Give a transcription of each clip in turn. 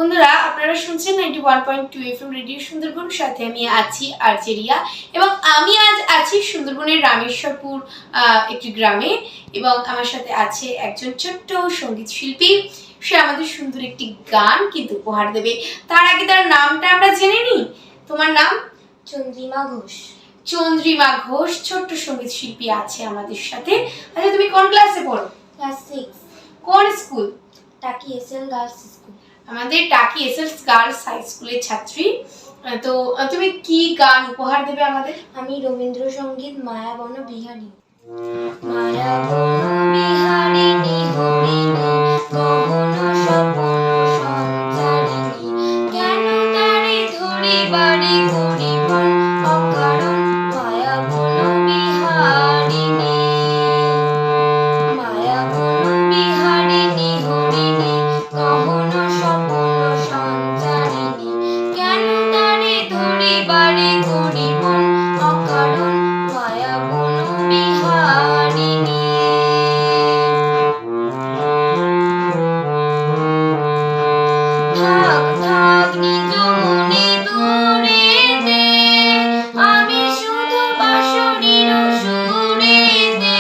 বন্ধুরা আপনারা শুনছেন 91.2 FM রেডিও সুন্দরবন, সাথে আমি আছি আর্চেরিয়া এবং আমি আজ আছি সুন্দরবনের রামেশ্বরপুর একটি গ্রামে এবং আমার সাথে আছে একজন ছোট্ট সঙ্গীত শিল্পী। সে আমাদের সুন্দর একটি গান কিন্তু উপহার দেবে। তার আগে তার নামটা আমরা জেনে নিই। তোমার নাম? চন্দ্রিমা ঘোষ। চন্দ্রিমা ঘোষ ছোট্ট সঙ্গীত শিল্পী আছে আমাদের সাথে। আচ্ছা, তুমি কোন ক্লাসে পড়ো? ক্লাস 6। কোন স্কুল? টাকি এসএল গার্লস স্কুল। আমাদের টাকি এসএল গার্লস হাই স্কুলের ছাত্রী। তো তুমি কি গান উপহার দেবে আমাদের? আমি রবীন্দ্রসঙ্গীত মায়াবন বিহারী। মায়াবন বিহারিণী হরিণী গহন স্বপন সঞ্চারিণী, কেন তারে ধরিবারে গরিবন অকারণ মায়াবন বিহারিণী। মায়াবন বিহারিণী হরিণী গহন স্বপন সঞ্চারিণী, কেন তারে ধরিবারে গরিবন অকারণ মায়াবন বিহারিণী। থাক থাক নিজ মনে দূরেতে, আমি শুধু বাঁশরীর সুরেতে।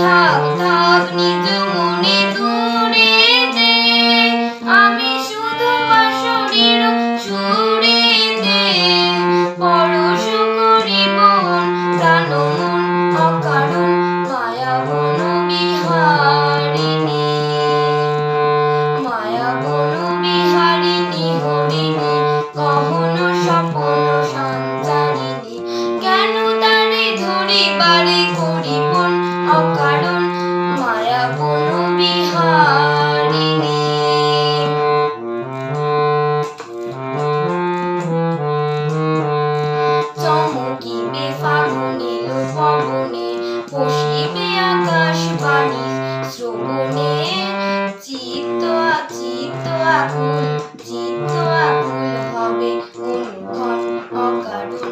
থাক থাক নিজ মনে দূরেতে, আমি শুধু বাঁশরীর সুরেতে। পরশ করিবন প্রাণ মন অকারণ মায়াবন বিহারিণী। মায়াবন বিহারিণী হরিণী গহন স্বপন সঞ্চারিণী, কেন তারে ধরিবারে গরিবন অকারণ মায়াবন বিহারিণী। চমকিবে ফাগুনে পবনে, বসিবে আকাশবাণী শ্রবণে। চিত্ত চিত্ত আকুল, চিত্ত আকুল হবে অনুক্ষণ অকারণ।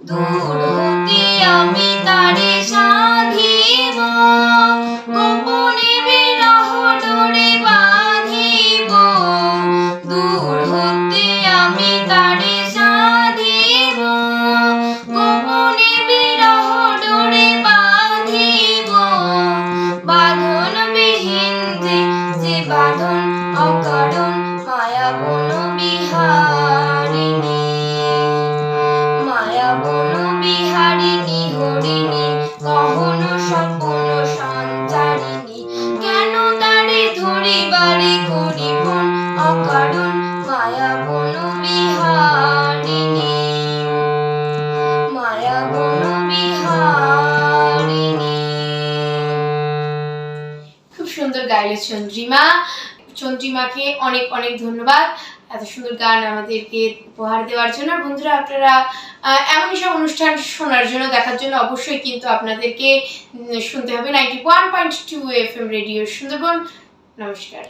দূর হতে আমি তারে সাধিব, গোপনে বিরহ ডোরে বাঁধিব। দূর হতে আমি তারে সাধিব, গোপনে বিরহ ডোরে বাঁধিব। বাঁধন বিহীন যে বাঁধন অকারণ মায়াবন বিহারিণী। মায়াবন বিহারিণী হরিণী গহন স্বপন সঞ্চারিণী, কেন তারে ধরিবারে গরিবন অকারণ মায়াবন বিহারিণী। মায়াবন বিহারিণী। খুব সুন্দর গাইলে চন্দ্রিমা। চন্দ্রিমাকে অনেক অনেক ধন্যবাদ এত সুন্দর গান আমাদেরকে উপহার দেওয়ার জন্য। বন্ধুরা আপনারা এমনই সব অনুষ্ঠান শোনার জন্য, দেখার জন্য অবশ্যই কিন্তু আপনাদেরকে শুনতে হবে 91.2 FM রেডিও সুন্দরবন। নমস্কার।